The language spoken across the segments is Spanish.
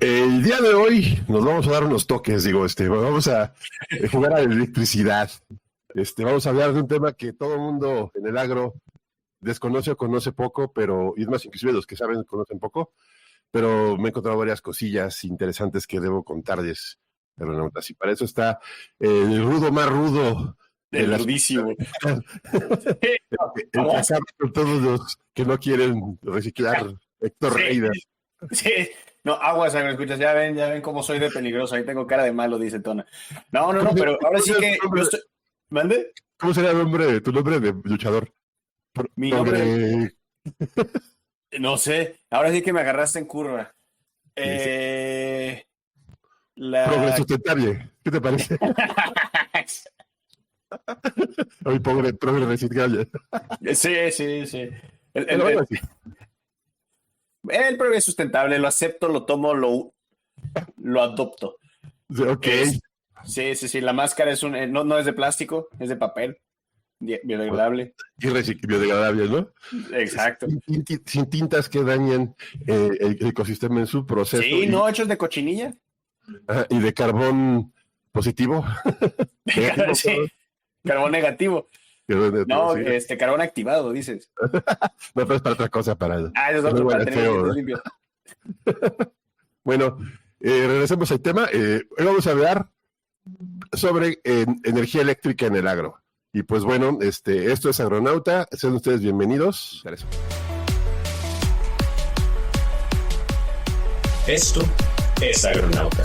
El día de hoy nos vamos a dar unos toques, vamos a jugar a la electricidad. Vamos a hablar de un tema que todo el mundo en el agro desconoce o conoce poco, pero, y es más, inclusive los que saben conocen poco, pero me he encontrado varias cosillas interesantes que debo contarles, aeronautas, y para eso está el rudo más rudo. El rudísimo. El que acaba con todos los que no quieren reciclar, Héctor Reida. Sí, no, aguas, escuchas, ya ven cómo soy de peligroso, ahí tengo cara de malo, dice Tona. No, pero ahora sí que yo estoy... ¿Mande? ¿Cómo sería tu nombre de luchador? Mi nombre... No sé, ahora sí que me agarraste en curva. Progreso sustentable, ¿qué te parece? Ay, pobre progreso sustentable. Sí. El progreso sustentable, lo acepto, lo tomo, lo adopto. Ok. Sí, la máscara es no es de plástico, es de papel, biodegradable. Y biodegradable, ¿no? Exacto. Sin tintas que dañen el ecosistema en su proceso. Sí, no hechos de cochinilla. Y de carbón positivo. Sí, carbón negativo. No, sí. Carbón activado, dices. No, pero es para otra cosa, es otro para tener limpio. Bueno, regresemos al tema. Hoy vamos a hablar sobre energía eléctrica en el agro. Y pues bueno, esto es Agronauta. Sean ustedes bienvenidos. Esto es Agronauta.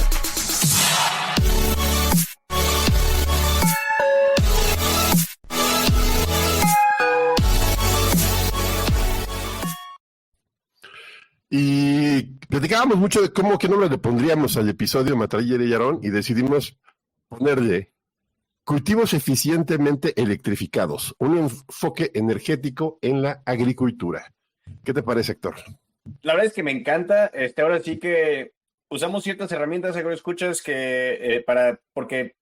Y platicábamos mucho de qué nombre le pondríamos al episodio Matraller y Aarón, y decidimos ponerle cultivos eficientemente electrificados, un enfoque energético en la agricultura. ¿Qué te parece, Héctor? La verdad es que me encanta. Ahora sí que usamos ciertas herramientas agroescuchas porque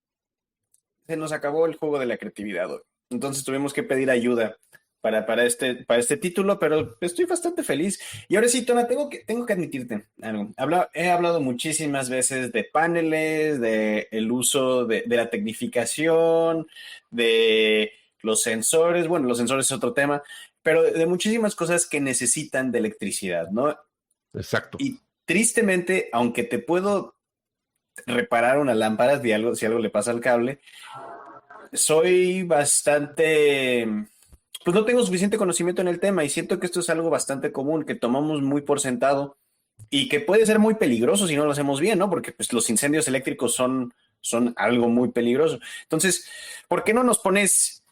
se nos acabó el juego de la creatividad hoy. Entonces tuvimos que pedir ayuda para este título, pero estoy bastante feliz. Y ahora sí, Tona, tengo que admitirte algo. He hablado muchísimas veces de paneles, de el uso de la tecnificación, de los sensores. Bueno, los sensores es otro tema, pero de muchísimas cosas que necesitan de electricidad, ¿no? Exacto. Y tristemente, aunque te puedo reparar una lámpara si algo le pasa al cable, soy bastante... Pues no tengo suficiente conocimiento en el tema y siento que esto es algo bastante común, que tomamos muy por sentado y que puede ser muy peligroso si no lo hacemos bien, ¿no? Porque pues, los incendios eléctricos son algo muy peligroso. Entonces, ¿por qué no nos pones...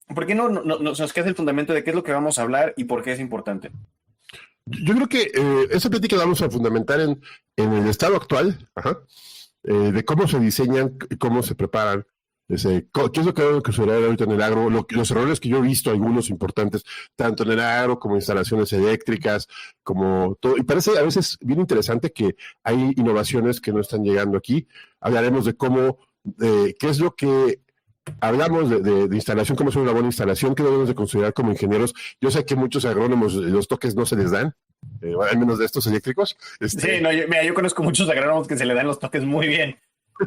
¿Por qué no nos queda el fundamento de qué es lo que vamos a hablar y por qué es importante? Yo creo que esa plática la vamos a fundamentar en el estado actual, de cómo se diseñan y cómo se preparan. ¿Qué es lo que sucede ahorita en el agro? Los errores que yo he visto, algunos importantes, tanto en el agro como instalaciones eléctricas, como todo. Y parece a veces bien interesante que hay innovaciones que no están llegando aquí. Hablaremos de qué es lo que hablamos de instalación, cómo es una buena instalación, qué debemos de considerar como ingenieros. Yo sé que muchos agrónomos los toques no se les dan, al menos de estos eléctricos. Sí, no, yo conozco muchos agrónomos que se le dan los toques muy bien.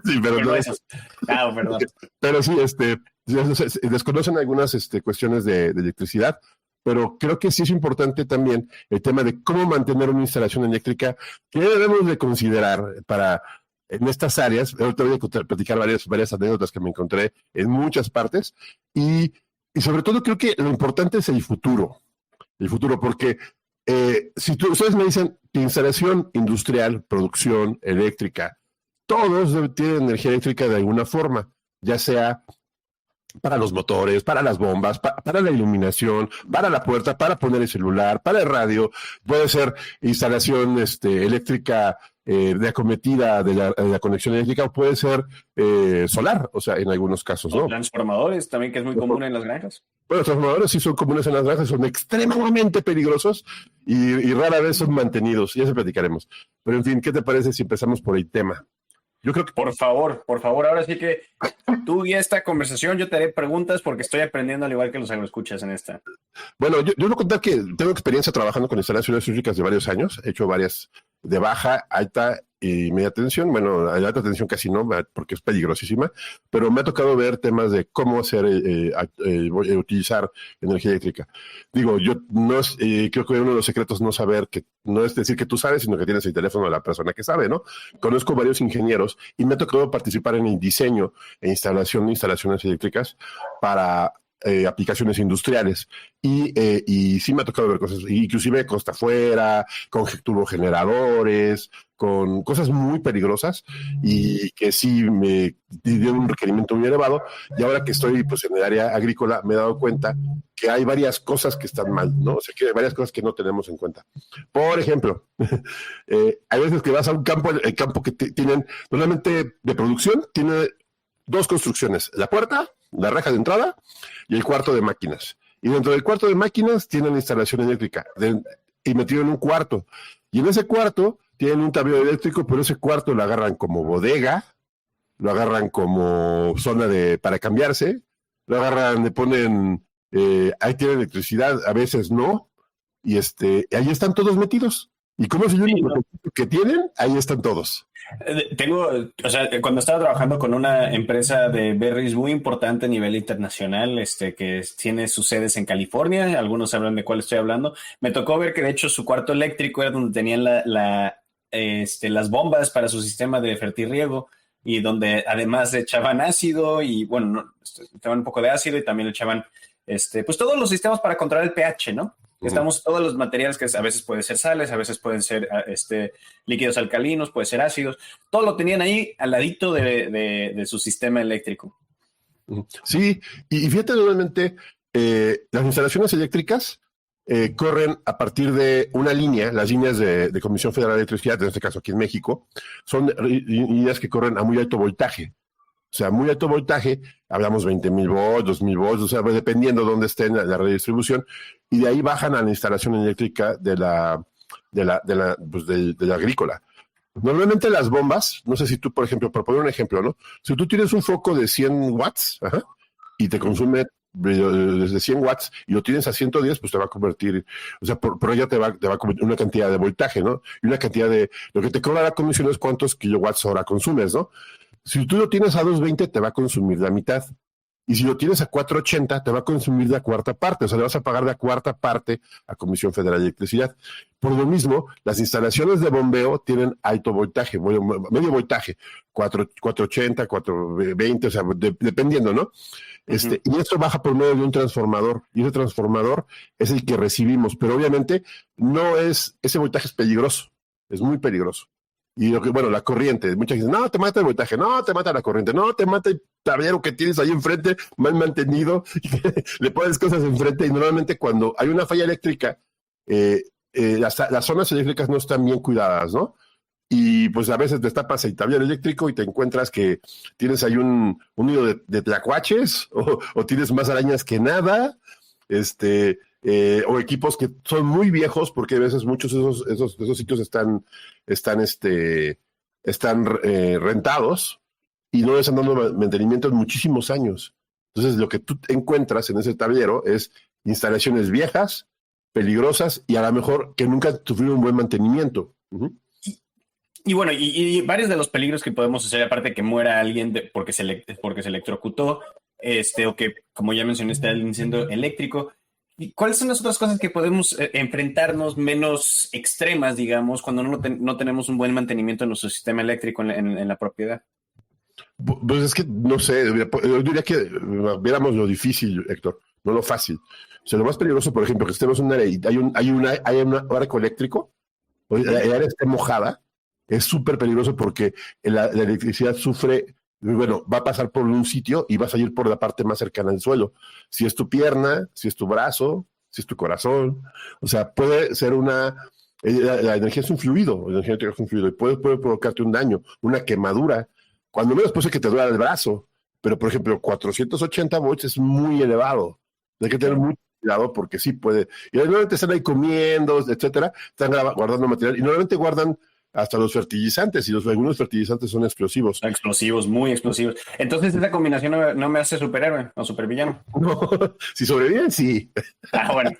Sí, pero no esos. Perdón. Pero sí, desconocen algunas cuestiones de electricidad, pero creo que sí es importante también el tema de cómo mantener una instalación eléctrica que debemos de considerar en estas áreas. Ahorita voy a platicar varias anécdotas que me encontré en muchas partes y sobre todo creo que lo importante es el futuro, porque si ustedes me dicen instalación industrial, producción eléctrica, todos tienen energía eléctrica de alguna forma, ya sea para los motores, para las bombas, para la iluminación, para la puerta, para poner el celular, para el radio, puede ser instalación eléctrica de acometida de la conexión eléctrica, o puede ser solar, o sea, en algunos casos, ¿no? Transformadores también, que es muy común en las granjas. Bueno, los transformadores sí son comunes en las granjas, son extremadamente peligrosos y rara vez son mantenidos, ya se platicaremos. Pero en fin, ¿qué te parece si empezamos por el tema? Yo creo que... Por favor, ahora sí que tú y esta conversación, yo te haré preguntas porque estoy aprendiendo al igual que los agroescuchas en esta. Bueno, yo voy a contar que tengo experiencia trabajando con instalaciones eléctricas de varios años, he hecho varias de baja, alta y media tensión. Bueno, alta tensión casi no, porque es peligrosísima, pero me ha tocado ver temas de cómo hacer, utilizar energía eléctrica. Digo, yo no es, creo que uno de los secretos no saber, que no es decir que tú sabes, sino que tienes el teléfono de la persona que sabe, ¿no? Conozco varios ingenieros y me ha tocado participar en el diseño e instalación de instalaciones eléctricas para aplicaciones industriales y sí me ha tocado ver cosas, inclusive costa afuera, con turbogeneradores, con cosas muy peligrosas y que sí me dio un requerimiento muy elevado. Y ahora que estoy pues en el área agrícola me he dado cuenta que hay varias cosas que están mal, ¿no? O sea, que hay varias cosas que no tenemos en cuenta. Por ejemplo, hay veces que vas a un campo, el campo que tienen, normalmente de producción, tiene dos construcciones, la puerta, la reja de entrada y el cuarto de máquinas. Y dentro del cuarto de máquinas tienen instalación eléctrica y metido en un cuarto. Y en ese cuarto tienen un tablero eléctrico, pero ese cuarto lo agarran como bodega, lo agarran como zona para cambiarse, lo agarran, le ponen, ahí tiene electricidad, a veces no, y ahí están todos metidos. Y como es el único que tienen, ahí están todos. O sea, cuando estaba trabajando con una empresa de berries muy importante a nivel internacional, que tiene sus sedes en California, algunos sabrán de cuál estoy hablando, me tocó ver que de hecho su cuarto eléctrico era donde tenían las bombas para su sistema de fertirriego y donde además le echaban ácido y bueno, echaban un poco de ácido y también le echaban pues todos los sistemas para controlar el pH, ¿no? Estamos todos los materiales que a veces pueden ser sales, a veces pueden ser líquidos alcalinos, pueden ser ácidos. Todo lo tenían ahí al ladito de su sistema eléctrico. Sí, y fíjate, normalmente las instalaciones eléctricas corren a partir de una línea, las líneas de Comisión Federal de Electricidad, en este caso aquí en México, son líneas que corren a muy alto voltaje. O sea, muy alto voltaje, hablamos 20,000 volts, 2,000 volts, o sea, dependiendo de dónde esté en la redistribución, y de ahí bajan a la instalación eléctrica de la agrícola. Normalmente las bombas, no sé si tú, por ejemplo, por poner un ejemplo, ¿no? Si tú tienes un foco de 100 watts y te consume desde 100 watts y lo tienes a 110, pues te va a convertir, o sea, por ella te va a convertir una cantidad de voltaje, ¿no? Y una cantidad lo que te cobra la comisión es cuántos kilowatts hora consumes, ¿no? Si tú lo tienes a 220, te va a consumir la mitad. Y si lo tienes a 480, te va a consumir la cuarta parte. O sea, le vas a pagar la cuarta parte a Comisión Federal de Electricidad. Por lo mismo, las instalaciones de bombeo tienen alto voltaje, medio voltaje, 480, 420, o sea, dependiendo, ¿no? Y esto baja por medio de un transformador. Y ese transformador es el que recibimos. Pero obviamente, ese voltaje es peligroso. Es muy peligroso. Y la corriente, mucha gente dice, no, te mata el voltaje, no, te mata la corriente, no, te mata el tablero que tienes ahí enfrente, mal mantenido, le pones cosas enfrente, y normalmente cuando hay una falla eléctrica, las zonas eléctricas no están bien cuidadas, ¿no? Y pues a veces destapas el tablero eléctrico y te encuentras que tienes ahí un nido de tlacuaches, o tienes más arañas que nada, o equipos que son muy viejos, porque a veces muchos de esos sitios están rentados y no les están dando mantenimiento en muchísimos años. Entonces, lo que tú encuentras en ese tablero es instalaciones viejas, peligrosas y a lo mejor que nunca tuvieron un buen mantenimiento. Y bueno, y varios de los peligros que podemos hacer, aparte de que muera alguien porque se electrocutó, o que, como ya mencioné, está el incendio eléctrico. ¿Cuáles son las otras cosas que podemos enfrentarnos menos extremas, digamos, cuando no tenemos un buen mantenimiento en nuestro sistema eléctrico en la propiedad? Pues es que, no sé, yo diría que viéramos lo difícil, Héctor, no lo fácil. O sea, lo más peligroso, por ejemplo, que estemos en un área y hay un arco eléctrico, o la área está mojada, es súper peligroso porque la electricidad sufre. Bueno, va a pasar por un sitio y vas a ir por la parte más cercana al suelo. Si es tu pierna, si es tu brazo, si es tu corazón. O sea, puede ser la energía es un fluido, la energía es un fluido y puede provocarte un daño, una quemadura. Cuando menos puede ser que te duela el brazo. Pero, por ejemplo, 480 volts es muy elevado. Hay que tener mucho cuidado porque sí puede. Y normalmente están ahí comiendo, etcétera, están guardando material y normalmente guardan hasta los fertilizantes, y algunos fertilizantes son explosivos. Explosivos, muy explosivos. Entonces esa combinación no me hace superhéroe o supervillano. No, si sobreviven, sí. Bueno.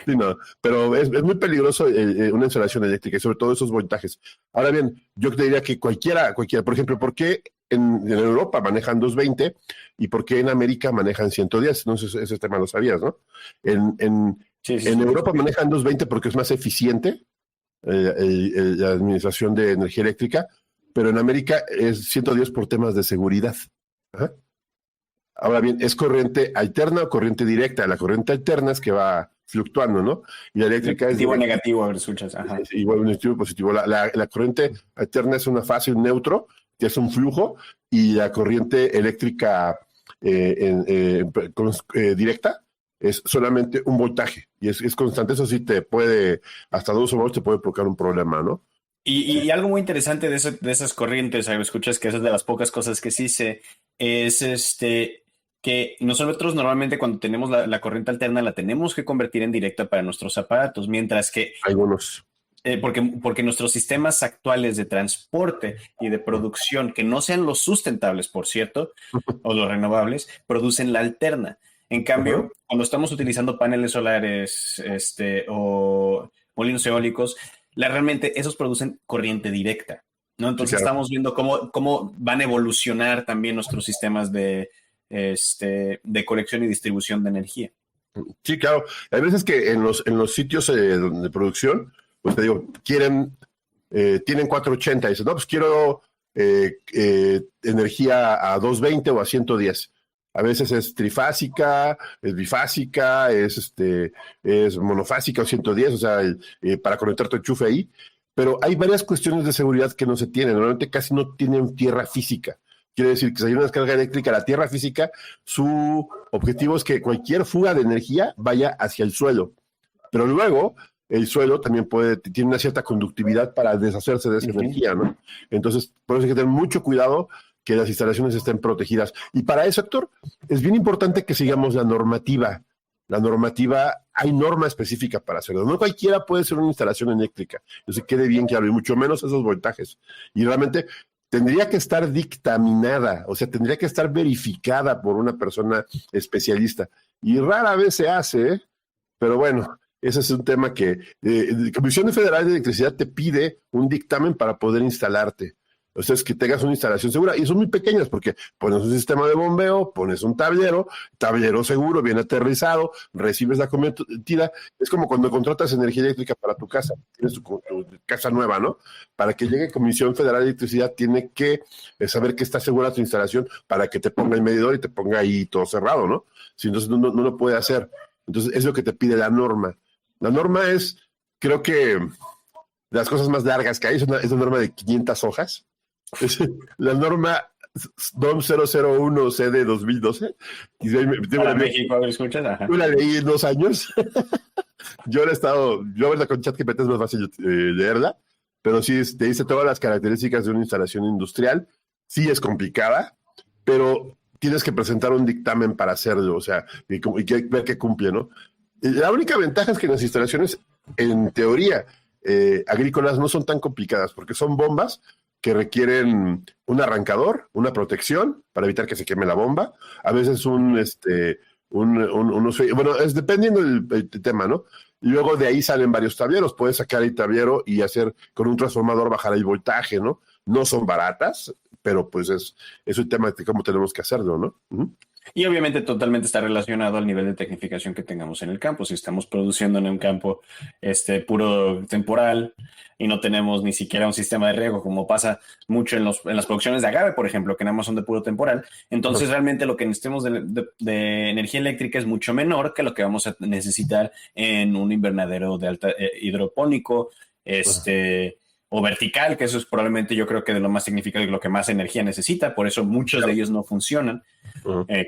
Sí, no, pero es muy peligroso una instalación eléctrica y sobre todo esos voltajes. Ahora bien, yo te diría que cualquiera, por ejemplo, ¿por qué en Europa manejan 220 y por qué en América manejan 110? No sé, ese tema lo sabías, ¿no? Sí, En Europa manejan 220 porque es más eficiente la administración de energía eléctrica, pero en América es 110 por temas de seguridad. Ajá. Ahora bien, ¿es corriente alterna o corriente directa? La corriente alterna es que va fluctuando, ¿no? Y la eléctrica es... Positivo o negativo, a ver, escuchas. Ajá. Igual un negativo positivo. La corriente alterna es una fase, un neutro, que es un flujo, y la corriente eléctrica directa es solamente un voltaje, y es constante. Eso sí te puede, hasta 2 volts te puede provocar un problema, ¿no? Y algo muy interesante de esas corrientes, escuchas que esa es de las pocas cosas que sí sé, es que nosotros normalmente cuando tenemos la corriente alterna la tenemos que convertir en directa para nuestros aparatos, mientras que Algunos. porque nuestros sistemas actuales de transporte y de producción, que no sean los sustentables, por cierto, o los renovables, producen la alterna. En cambio, cuando estamos utilizando paneles solares o molinos eólicos, realmente esos producen corriente directa, ¿no? Entonces Sí, claro. estamos viendo cómo van a evolucionar también nuestros sistemas de colección y distribución de energía. Sí, claro. Hay veces que en los sitios de producción, pues te digo, tienen 480 y dicen, no, pues quiero energía a 220 o a 110. A veces es trifásica, es bifásica, es monofásica o 110, o sea, para conectar tu enchufe ahí. Pero hay varias cuestiones de seguridad que no se tienen. Normalmente casi no tienen tierra física. Quiere decir que si hay una descarga eléctrica, la tierra física, su objetivo es que cualquier fuga de energía vaya hacia el suelo. Pero luego, el suelo también tiene una cierta conductividad para deshacerse de esa energía, ¿no? Entonces, por eso hay que tener mucho cuidado que las instalaciones estén protegidas. Y para eso, Héctor, es bien importante que sigamos la normativa. La normativa, hay norma específica para hacerlo. No cualquiera puede ser una instalación eléctrica. Eso quede bien claro, y mucho menos esos voltajes. Y realmente tendría que estar dictaminada, o sea, tendría que estar verificada por una persona especialista. Y rara vez se hace, pero bueno, ese es un tema que la Comisión Federal de Electricidad te pide un dictamen para poder instalarte. O sea, es que tengas una instalación segura. Y son muy pequeñas porque pones un sistema de bombeo, pones un tablero seguro, bien aterrizado, recibes la cometida. Es como cuando contratas energía eléctrica para tu casa. Tienes tu casa nueva, ¿no? Para que llegue Comisión Federal de Electricidad tiene que saber que está segura tu instalación para que te ponga el medidor y te ponga ahí todo cerrado, ¿no? Si entonces no lo puede hacer. Entonces es lo que te pide la norma. La norma es, creo que de las cosas más largas que hay, es una norma de 500 hojas. La norma DOM 001 CD 2012. Para México, a ver, escuchas. Ajá. Yo la leí en 2 años. Yo verla con ChatGPT es más fácil leerla, pero sí te dice todas las características de una instalación industrial. Sí es complicada, pero tienes que presentar un dictamen para hacerlo, o sea, y ver que cumple, ¿no? La única ventaja es que las instalaciones, en teoría, agrícolas no son tan complicadas, porque son bombas que requieren un arrancador, una protección para evitar que se queme la bomba. A veces bueno, es dependiendo del tema, ¿no? Y luego de ahí salen varios tableros. Puedes sacar el tablero y hacer con un transformador bajar el voltaje, ¿no? No son baratas, pero pues es un tema de cómo tenemos que hacerlo, ¿no? Uh-huh. Y obviamente totalmente está relacionado al nivel de tecnificación que tengamos en el campo. Si estamos produciendo en un campo puro temporal y no tenemos ni siquiera un sistema de riego, como pasa mucho en las producciones de agave, por ejemplo, que nada más son de puro temporal, entonces realmente lo que necesitemos de energía eléctrica es mucho menor que lo que vamos a necesitar en un invernadero de alta hidropónico, o vertical, que eso es probablemente, yo creo que de lo más significativo y lo que más energía necesita, por eso muchos de ellos no funcionan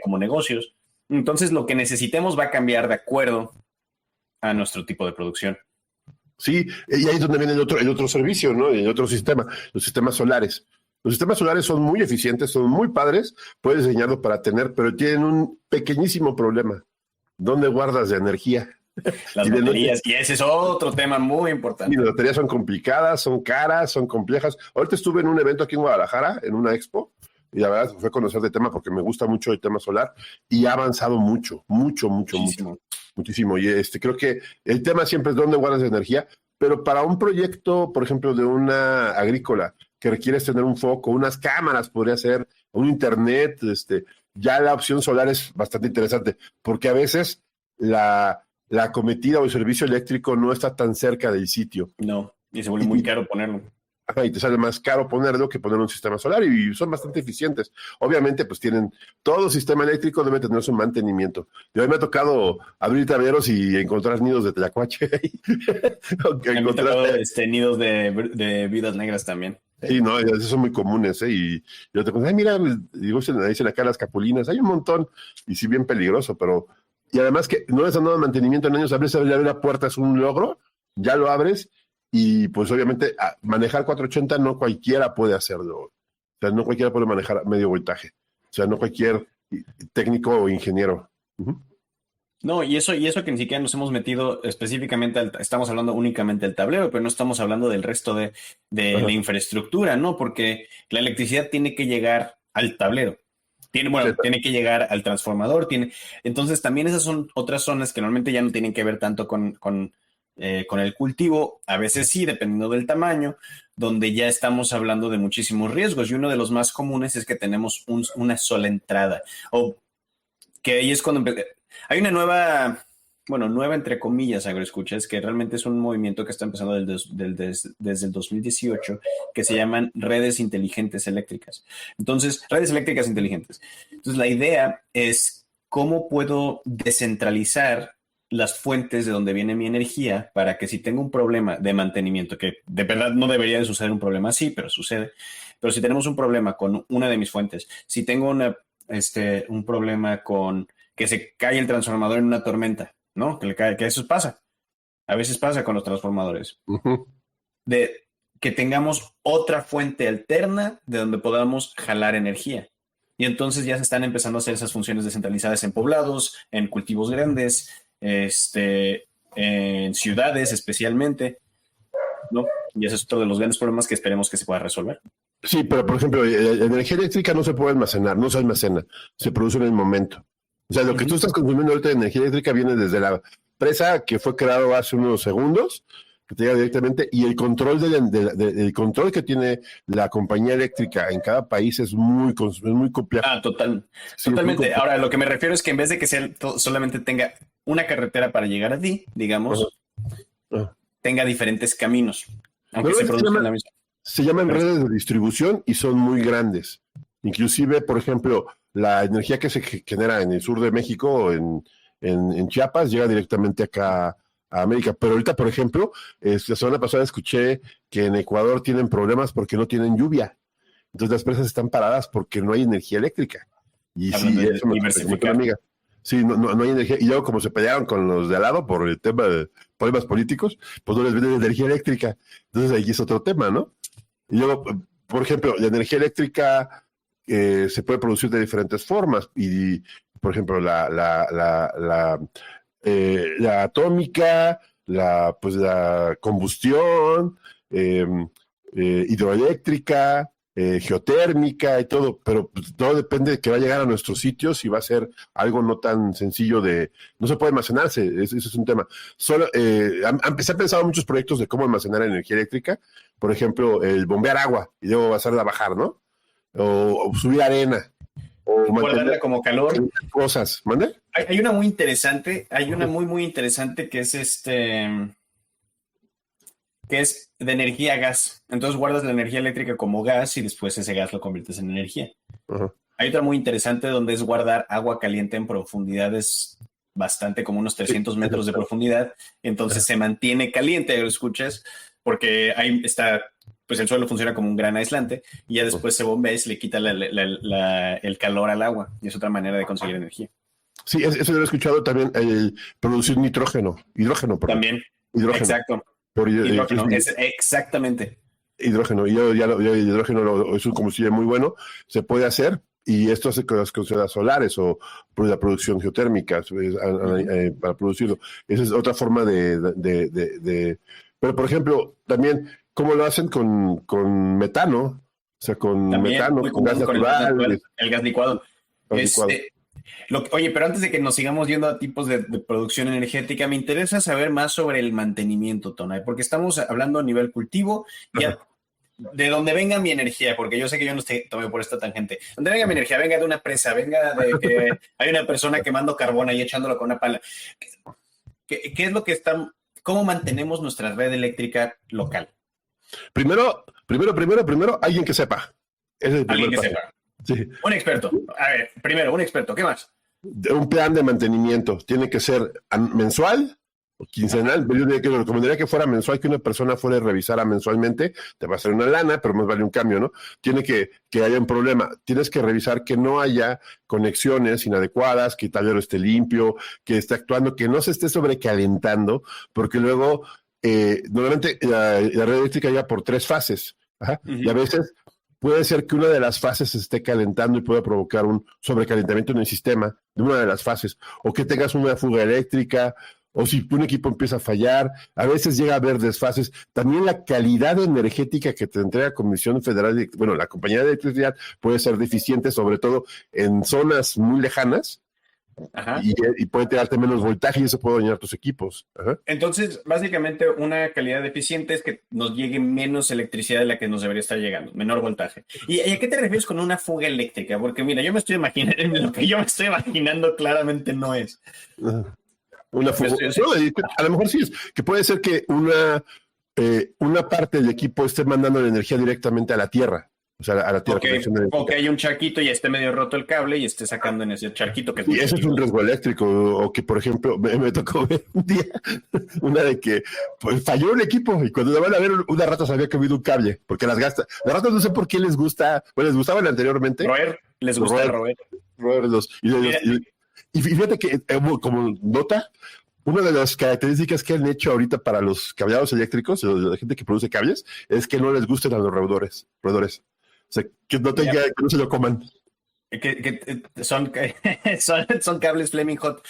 como negocios. Entonces lo que necesitemos va a cambiar de acuerdo a nuestro tipo de producción. Sí, y ahí es donde viene el otro servicio, ¿no? El otro sistema, los sistemas solares. Los sistemas solares son muy eficientes, son muy padres, puedes diseñarlos para tener, pero tienen un pequeñísimo problema. ¿Dónde guardas la energía? Las baterías, y ese es otro tema muy importante. Y las baterías son complicadas, son caras, son complejas. Ahorita estuve en un evento aquí en Guadalajara, en una expo, y la verdad fue a conocer de tema porque me gusta mucho el tema solar y ha avanzado mucho. Muchísimo. muchísimo. Y creo que el tema siempre es dónde guardas la energía, pero para un proyecto, por ejemplo, de una agrícola, que requieres tener un foco, unas cámaras, podría ser, un internet, ya la opción solar es bastante interesante, porque a veces la acometida o el servicio eléctrico no está tan cerca del sitio. No, y se vuelve muy caro ponerlo. Ajá, y te sale más caro ponerlo que poner un sistema solar, y son bastante eficientes. Obviamente, pues todo sistema eléctrico debe tener su mantenimiento. Y hoy me ha tocado abrir tableros y encontrar nidos de telacuache. Me han tocado nidos de viudas negras también. Sí, no, esos son muy comunes, y yo te cuento, mira, digo, dicen acá las capulinas, hay un montón, y sí, bien peligroso, y además que no les han dado mantenimiento en años, abrir la puerta es un logro, ya lo abres, y pues obviamente manejar 480 no cualquiera puede hacerlo, o sea, no cualquiera puede manejar medio voltaje, o sea, no cualquier técnico o ingeniero. Uh-huh. No, y eso que ni siquiera nos hemos metido específicamente, estamos hablando únicamente del tablero, pero no estamos hablando del resto de la infraestructura, ¿no? Porque la electricidad tiene que llegar al tablero, tiene que llegar al transformador, entonces también esas son otras zonas que normalmente ya no tienen que ver tanto con el cultivo, a veces sí, dependiendo del tamaño, donde ya estamos hablando de muchísimos riesgos, y uno de los más comunes es que tenemos una sola entrada, o que ahí es cuando hay una nueva entre comillas, agroescuchas, que realmente es un movimiento que está empezando desde el 2018, que se llaman redes inteligentes eléctricas. Entonces, redes eléctricas inteligentes. Entonces, la idea es cómo puedo descentralizar las fuentes de donde viene mi energía para que si tengo un problema de mantenimiento, que de verdad no debería de suceder un problema así, pero sucede, pero si tenemos un problema con una de mis fuentes, si tengo un problema con que se cae el transformador en una tormenta, ¿no? Que eso pasa. A veces pasa con los transformadores. Uh-huh. De que tengamos otra fuente alterna de donde podamos jalar energía. Y entonces ya se están empezando a hacer esas funciones descentralizadas en poblados, en cultivos grandes, en ciudades especialmente, ¿no? Y ese es otro de los grandes problemas que esperemos que se pueda resolver. Sí, pero por ejemplo, la energía eléctrica no se puede almacenar, no se almacena, se produce en el momento. O sea, lo que tú estás consumiendo ahorita de energía eléctrica viene desde la presa que fue creado hace unos segundos, que te llega directamente, y el control el control que tiene la compañía eléctrica en cada país es muy complejo. Sí, totalmente. Ahora, lo que me refiero es que en vez de que solamente tenga una carretera para llegar a ti, digamos, tenga diferentes caminos, aunque se produzcan la misma. Se llaman redes de distribución y son muy grandes. Inclusive, por ejemplo, la energía que se genera en el sur de México, en Chiapas, llega directamente acá a América. Pero ahorita, por ejemplo, la semana pasada escuché que en Ecuador tienen problemas porque no tienen lluvia. Entonces las presas están paradas porque no hay energía eléctrica. Y sí, eso me comentó una amiga. Sí, no hay energía. Y luego, como se pelearon con los de al lado por el tema de problemas políticos, pues no les venden energía eléctrica. Entonces ahí es otro tema, ¿no? Y luego, por ejemplo, la energía eléctrica se puede producir de diferentes formas. Y, por ejemplo, la atómica, la combustión, hidroeléctrica, geotérmica y todo, pero todo depende de que va a llegar a nuestros sitios y va a ser algo no tan sencillo no se puede almacenarse, ese es un tema. Se han pensado muchos proyectos de cómo almacenar energía eléctrica, por ejemplo, el bombear agua y luego hacerla bajar, ¿no? O subir arena. O guardarla como calor. Cosas, ¿mande? Hay una muy interesante, muy interesante que es que es de energía gas. Entonces guardas la energía eléctrica como gas y después ese gas lo conviertes en energía. Uh-huh. Hay otra muy interesante donde es guardar agua caliente en profundidades bastante, como unos 300 metros de profundidad. Entonces se mantiene caliente, lo escuchas, porque ahí está, pues el suelo funciona como un gran aislante y ya después se bombea y se le quita el calor al agua. Y es otra manera de conseguir energía. Sí, eso lo he escuchado también, el producir hidrógeno, perdón. También, hidrógeno. Exacto. Hidrógeno, exactamente. Hidrógeno, y el hidrógeno es un combustible muy bueno, se puede hacer, y esto hace con las concentraciones solares o por la producción geotérmica para producirlo. Esa es otra forma pero por ejemplo, también, ¿cómo lo hacen con metano? O sea, con también, metano, con gas natural. El gas licuado. Oye, pero antes de que nos sigamos yendo a tipos de producción energética, me interesa saber más sobre el mantenimiento, Tonay, porque estamos hablando a nivel cultivo y de donde venga mi energía, porque yo sé que yo no tomé por esta tangente. Donde venga mi energía, venga de una presa, venga de que hay una persona quemando carbón ahí echándolo con una pala. ¿Qué es lo que está? ¿Cómo mantenemos nuestra red eléctrica local? Primero, alguien que sepa. Ese es el primer Alguien que paso. sepa. Sí. Un experto. A ver, primero, un experto. ¿Qué más? Un plan de mantenimiento tiene que ser mensual o quincenal. Yo recomendaría que fuera mensual, que una persona fuera a revisar mensualmente. Te va a hacer una lana, pero más vale un cambio, ¿no? Tiene que haya un problema. Tienes que revisar que no haya conexiones inadecuadas, que el tablero esté limpio, que esté actuando, que no se esté sobrecalentando, porque luego normalmente la red eléctrica llega por 3 fases. Ajá, y a veces puede ser que una de las fases se esté calentando y pueda provocar un sobrecalentamiento en el sistema de una de las fases, o que tengas una fuga eléctrica, o si un equipo empieza a fallar, a veces llega a haber desfases. También la calidad energética que te entrega Comisión Federal, la Compañía de Electricidad puede ser deficiente, sobre todo en zonas muy lejanas. Ajá. Y puede tirarte menos voltaje y eso puede dañar tus equipos. Ajá. Entonces, básicamente, una calidad deficiente es que nos llegue menos electricidad de la que nos debería estar llegando, menor voltaje. ¿Y a qué te refieres con una fuga eléctrica? Porque mira, yo me estoy imaginando, lo que yo me estoy imaginando claramente no es. Una fuga. A lo mejor sí es, que puede ser que una parte del equipo esté mandando la energía directamente a la Tierra. O sea, a la Tierra. O que hay un charquito y esté medio roto el cable y esté sacando en ese charquito. Y eso es un riesgo eléctrico. O que, por ejemplo, me tocó ver un día una de que pues, falló un equipo y cuando van a ver, una rata se había comido un cable, porque las ratas no sé por qué les gusta, bueno, les gustaban anteriormente. Les gusta roer. Y fíjate que, como nota, una de las características que han hecho ahorita para los cableados eléctricos, la gente que produce cables, es que no les gusten a los roedores. O sea, que no se lo coman. Son cables Flaming Hot.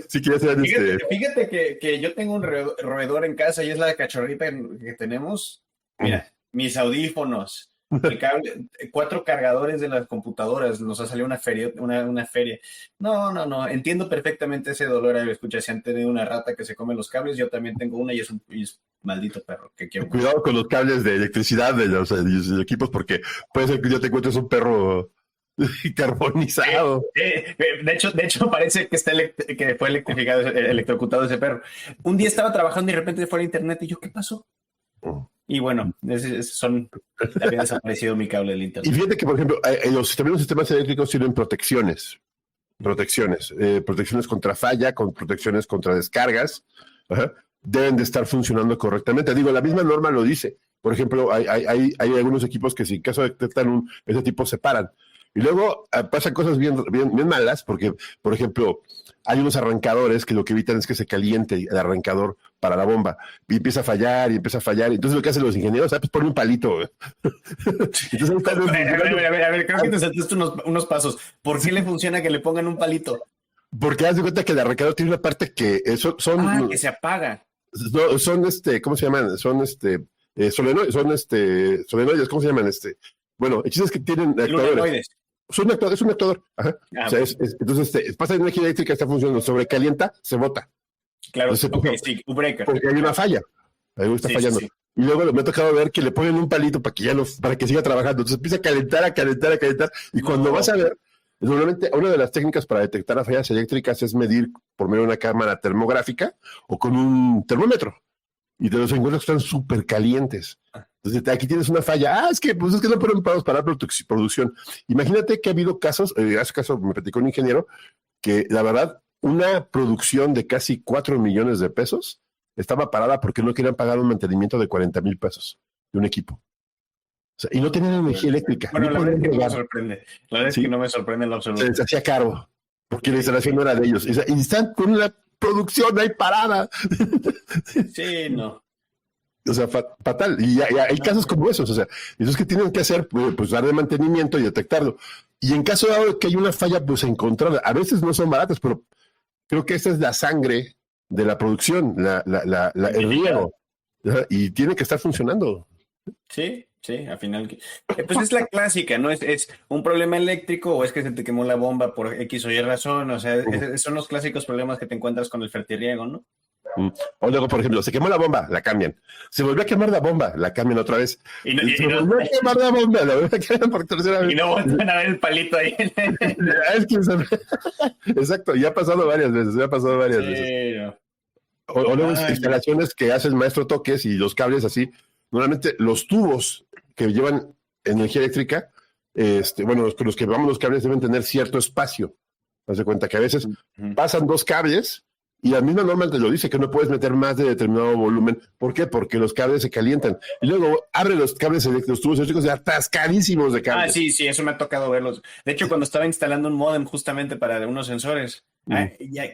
Si quieres ser Fíjate que yo tengo un roedor en casa y es la cachorrita que tenemos. Mira, mis audífonos, el cable, 4 cargadores de las computadoras, nos ha salido una feria. No, entiendo perfectamente ese dolor. Escucha, si han tenido una rata que se come los cables, yo también tengo una y es un maldito perro que quiero. Cuidado con los cables de electricidad de los equipos, porque puede ser que ya te encuentres un perro carbonizado. De hecho parece que fue electrocutado ese perro. Un día estaba trabajando y de repente fue a internet y yo, ¿qué pasó? Y bueno, había desaparecido mi cable del internet. Y fíjate que, por ejemplo, los sistemas eléctricos tienen protecciones contra falla, con protecciones contra descargas. Ajá. Deben de estar funcionando correctamente. Digo, la misma norma lo dice. Por ejemplo, hay algunos equipos que si en caso detectan ese tipo se paran. Y luego pasan cosas bien malas, porque, por ejemplo, hay unos arrancadores que lo que evitan es que se caliente el arrancador para la bomba. Y empieza a fallar. Entonces lo que hacen los ingenieros, pues pone un palito. Entonces, a ver, creo que te saltaste unos pasos. ¿Por qué le funciona que le pongan un palito? Porque haz de cuenta que el arrancador tiene una parte que que se apaga. Son ¿cómo se llaman? Son solenoides, solenoides, ¿cómo se llaman? Bueno, el chiste es que tienen actuadores. Es un actuador. Ajá. O sea, entonces pasa de energía eléctrica, está funcionando, sobrecalienta, se bota. Claro, entonces, sí, un breaker. Porque hay una falla. Algo está fallando. Sí. Y luego me ha tocado ver que le ponen un palito para que siga trabajando. Entonces empieza a calentar. Y cuando vas a ver, normalmente una de las técnicas para detectar las fallas eléctricas es medir por medio de una cámara termográfica o con un termómetro. Y te los encuentras que están súper calientes. Entonces aquí tienes una falla. Es que no fueron pagos para producción. Imagínate que ha habido casos, hace caso me platicó un ingeniero, que la verdad, una producción de casi 4 millones de pesos estaba parada porque no querían pagar un mantenimiento de 40 mil pesos de un equipo. O sea, y no tenían energía eléctrica. Bueno, la verdad es que no me sorprende. La verdad es que no me sorprende en lo absoluto. Se les hacía caro, porque la instalación no era de ellos. Y están con una producción ahí parada. Sí, no. O sea, fatal. Y hay casos como esos. O sea, esos que tienen que hacer, pues darle mantenimiento y detectarlo. Y en caso de que hay una falla, pues encontrarla. A veces no son baratas, pero creo que esta es la sangre de la producción, el riego. Y tiene que estar funcionando. Sí, Sí, al final, pues es la clásica, ¿no? Es un problema eléctrico o es que se te quemó la bomba por X o Y razón, o sea, son los clásicos problemas que te encuentras con el fertirriego, ¿no? O luego, por ejemplo, se quemó la bomba, la cambian. Se volvió a quemar la bomba, la cambian otra vez. Se volvió a quemar la bomba, la volvió a quemar por tercera vez. Y no vuelven a ver el palito ahí. Es que exacto, ya ha pasado varias veces, veces. No. O luego instalaciones que hace el maestro Toques y los cables así. Normalmente los tubos que llevan energía eléctrica, bueno, los que llevamos los cables deben tener cierto espacio. Haz de cuenta que a veces pasan dos cables y la misma norma te lo dice, que no puedes meter más de determinado volumen. ¿Por qué? Porque los cables se calientan. Y luego abre los cables los tubos eléctricos ya atascadísimos de cables. Sí, eso me ha tocado verlos. De hecho, cuando estaba instalando un módem justamente para unos sensores,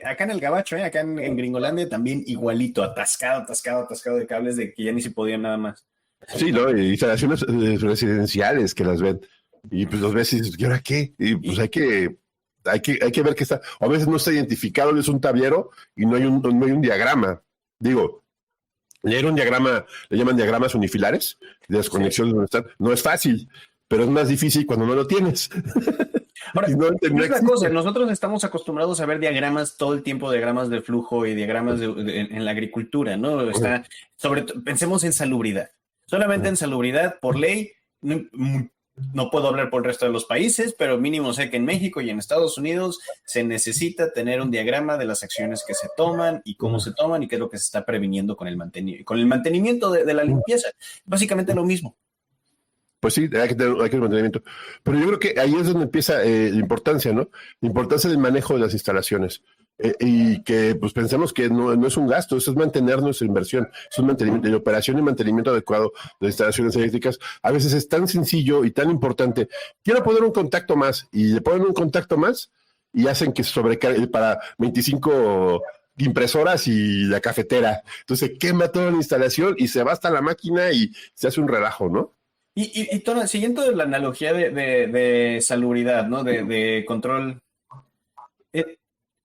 acá en el Gabacho, acá en Gringolandia, también igualito, atascado de cables de que ya ni se podía nada más. Sí, ¿no? Y instalaciones residenciales que las ven. Y pues los ves y dices, ¿y ahora qué? Y pues hay que ver que está, o a veces no está identificado, es un tablero y no hay un diagrama. Digo, leer un diagrama, le llaman diagramas unifilares, de las conexiones donde están. No es fácil, pero es más difícil cuando no lo tienes. Ahora, no es la cosa, nosotros estamos acostumbrados a ver diagramas todo el tiempo, diagramas de flujo y diagramas en la agricultura, ¿no? Pensemos en salubridad. Solamente en salubridad, por ley, no puedo hablar por el resto de los países, pero mínimo sé que en México y en Estados Unidos se necesita tener un diagrama de las acciones que se toman y cómo se toman y qué es lo que se está previniendo con el mantenimiento de la limpieza. Básicamente lo mismo. Pues sí, hay que tener mantenimiento. Pero yo creo que ahí es donde empieza la importancia, ¿no? La importancia del manejo de las instalaciones. Y que pues pensemos que no es un gasto, eso es mantener nuestra inversión, es un mantenimiento, de operación y mantenimiento adecuado de instalaciones eléctricas. A veces es tan sencillo y tan importante. Quiero poner un contacto más y le ponen un contacto más y hacen que se sobrecargue para 25 impresoras y la cafetera. Entonces se quema toda la instalación y se va hasta la máquina y se hace un relajo, ¿no? Y Tona, siguiendo la analogía de salubridad, ¿no? De control.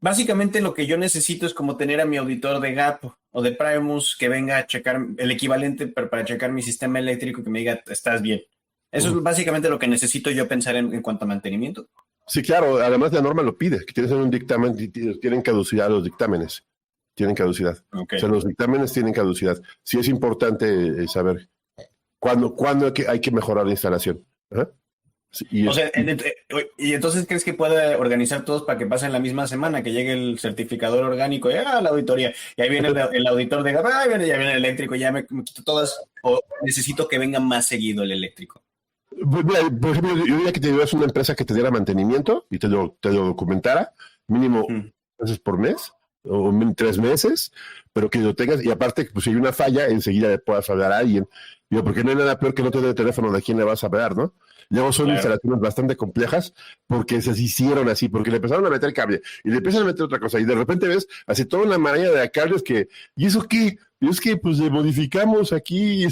Básicamente lo que yo necesito es como tener a mi auditor de GAP o de Primus que venga a checar el equivalente para checar mi sistema eléctrico, que me diga, estás bien. Eso es básicamente lo que necesito yo pensar en cuanto a mantenimiento. Sí, claro, además la norma lo pide, que tienes un dictamen, tienen caducidad los dictámenes, tienen caducidad. Okay. O sea, los dictámenes tienen caducidad. Sí es importante saber cuándo hay que mejorar la instalación. Sí, y entonces ¿crees que puede organizar todos para que pasen la misma semana, que llegue el certificador orgánico y la auditoría, y ahí viene el auditor de ya viene el eléctrico, ya me quito todas, o necesito que venga más seguido el eléctrico? Mira, por ejemplo, yo diría que te llevas una empresa que te diera mantenimiento y te lo documentara mínimo veces por mes o 3 meses, pero que lo tengas, y aparte, pues si hay una falla, enseguida le puedas hablar a alguien. Digo, porque no hay nada peor que no tener el teléfono de quién le vas a hablar, ¿no? Luego son instalaciones bastante complejas porque se hicieron así, porque le empezaron a meter cable y le empiezan a meter otra cosa y de repente ves así toda una maraña de cables que, ¿y eso qué? Y es que pues le modificamos aquí.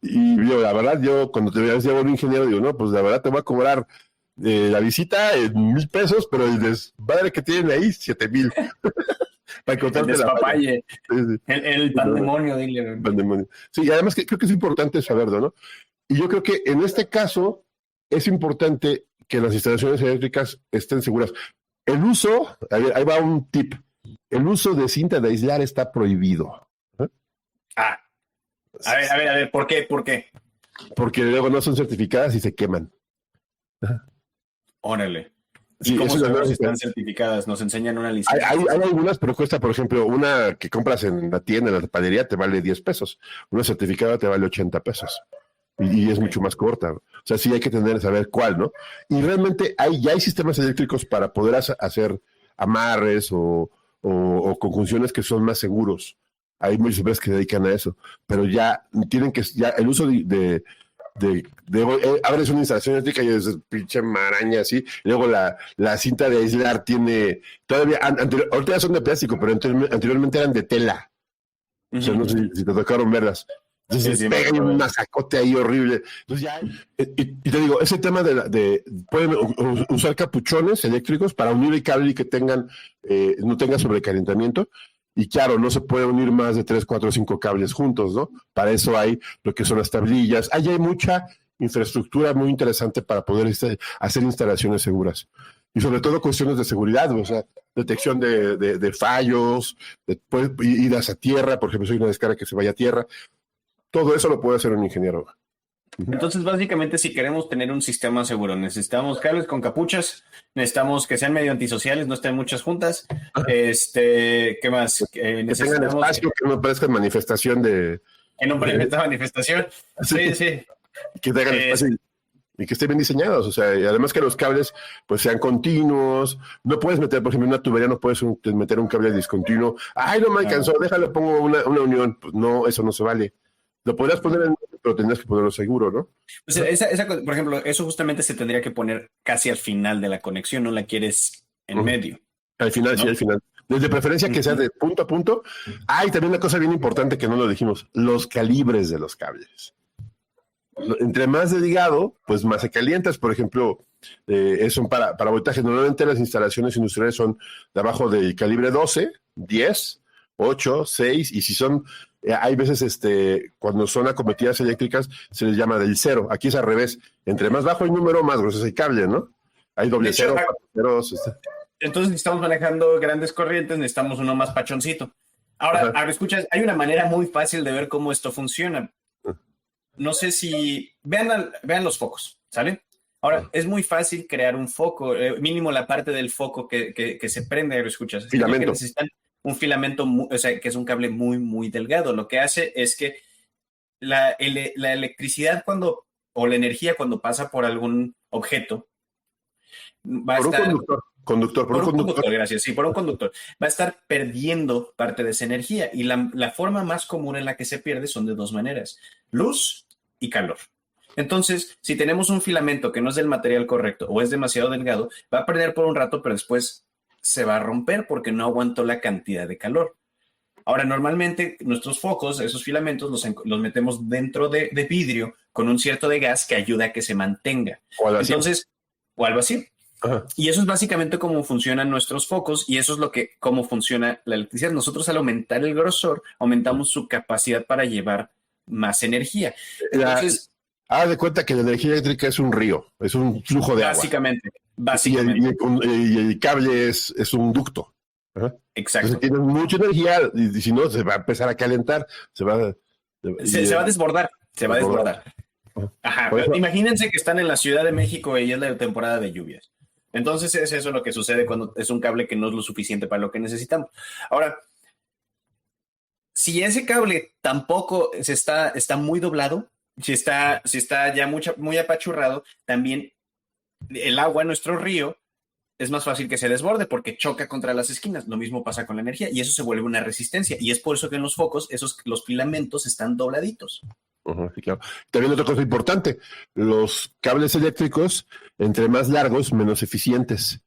Y yo, la verdad, yo cuando te veas llevo un ingeniero, digo, no, pues la verdad te voy a cobrar la visita en 1,000 pesos, pero el desmadre que tienen ahí, 7,000. Para encontrarte el despapalle, sí. el pandemonio, dile. Pandemonio. Sí, y además creo que es importante saberlo, ¿no? Y yo creo que en este caso es importante que las instalaciones eléctricas estén seguras. El uso, a ver, ahí va un tip. El uso de cinta de aislar está prohibido. A ver, ¿por qué? Porque luego no son certificadas y se queman. Órale. ¿Y cómo sabemos si están certificadas? ¿Nos enseñan una licencia? Hay algunas, pero cuesta, por ejemplo, una que compras en la tienda, en la panadería, te vale 10 pesos. Una certificada te vale 80 pesos. Y es mucho más corta. O sea, sí hay que saber cuál, ¿no? Y realmente ya hay sistemas eléctricos para poder hacer amarres o conjunciones que son más seguros. Hay muchas empresas que se dedican a eso. Pero ya el uso abres una instalación eléctrica y es pinche maraña así, y luego la cinta de aislar tiene todavía, ahorita ya son de plástico, pero anteriormente eran de tela. O sea, no sé si te tocaron verlas. Entonces pega un masacote ahí horrible. Entonces ya, y te digo, ese tema pueden usar capuchones eléctricos para unir el cable y que no tenga sobrecalentamiento. Y claro, no se puede unir más de 3, 4, 5 cables juntos, ¿no? Para eso hay lo que son las tablillas. Ahí hay mucha infraestructura muy interesante para poder hacer instalaciones seguras. Y sobre todo cuestiones de seguridad, o sea, detección de fallos, idas a tierra, por ejemplo, si hay una descarga que se vaya a tierra. Todo eso lo puede hacer un ingeniero. Entonces, básicamente, si queremos tener un sistema seguro, necesitamos cables con capuchas, necesitamos que sean medio antisociales, no estén muchas juntas. ¿Qué más? Que tengan espacio, que no parezca manifestación de... Que no parezca manifestación. Sí. Que tengan espacio y que estén bien diseñados, o sea, y además que los cables pues sean continuos. No puedes meter, por ejemplo, en una tubería no puedes meter un cable discontinuo. Ay, no me alcanzó, déjalo, pongo una unión. Pues no, eso no se vale. Lo podrías poner pero tendrías que ponerlo seguro, ¿no? Pues por ejemplo, eso justamente se tendría que poner casi al final de la conexión, no la quieres en medio. Al final, ¿no? Sí, al final. Desde preferencia que sea de punto a punto. Y también una cosa bien importante que no lo dijimos, los calibres de los cables. Entre más delgado, pues más se calientas. Por ejemplo, son para voltaje. Normalmente las instalaciones industriales son de abajo del calibre 12, 10, 8, 6, y si son, hay veces cuando son acometidas eléctricas, se les llama del 0. Aquí es al revés. Entre más bajo el número, más grueso es el cable, ¿no? Hay doble 0, 4 ceros. Entonces, si estamos manejando grandes corrientes, necesitamos uno más pachoncito. Ahora escuchas, hay una manera muy fácil de ver cómo esto funciona. No sé si... Vean los focos, ¿sale? Ahora, es muy fácil crear un foco, mínimo la parte del foco que se prende, ¿lo escuchas? Filamento. Que necesitan un filamento, o sea, que es un cable muy, muy delgado. Lo que hace es que la electricidad o la energía cuando pasa por algún objeto va a estar... Por un conductor. Gracias. Sí, por un conductor. Va a estar perdiendo parte de esa energía. Y la forma más común en la que se pierde son de dos maneras: luz y calor. Entonces, si tenemos un filamento que no es del material correcto o es demasiado delgado, va a perder por un rato, pero después se va a romper porque no aguantó la cantidad de calor. Ahora, normalmente nuestros focos, esos filamentos, los metemos dentro de vidrio con un cierto de gas que ayuda a que se mantenga. O algo así. Ajá. Y eso es básicamente cómo funcionan nuestros focos y eso es cómo funciona la electricidad. Nosotros al aumentar el grosor, aumentamos su capacidad para llevar más energía. Entonces, haz de cuenta que la energía eléctrica es un río, es un flujo de agua. Básicamente. Y el cable es un ducto. Ajá. Exacto. Entonces tienes mucha energía y si no, se va a empezar a calentar, se va a desbordar. Se va a desbordar. Ajá. Imagínense que están en la Ciudad de México y es la temporada de lluvias. Entonces es eso lo que sucede cuando es un cable que no es lo suficiente para lo que necesitamos. Ahora, si ese cable tampoco está muy doblado, si está ya muy apachurrado, también el agua en nuestro río es más fácil que se desborde porque choca contra las esquinas. Lo mismo pasa con la energía y eso se vuelve una resistencia. Y es por eso que en los focos los filamentos están dobladitos. Sí, claro. También otra cosa importante, los cables eléctricos, entre más largos, menos eficientes.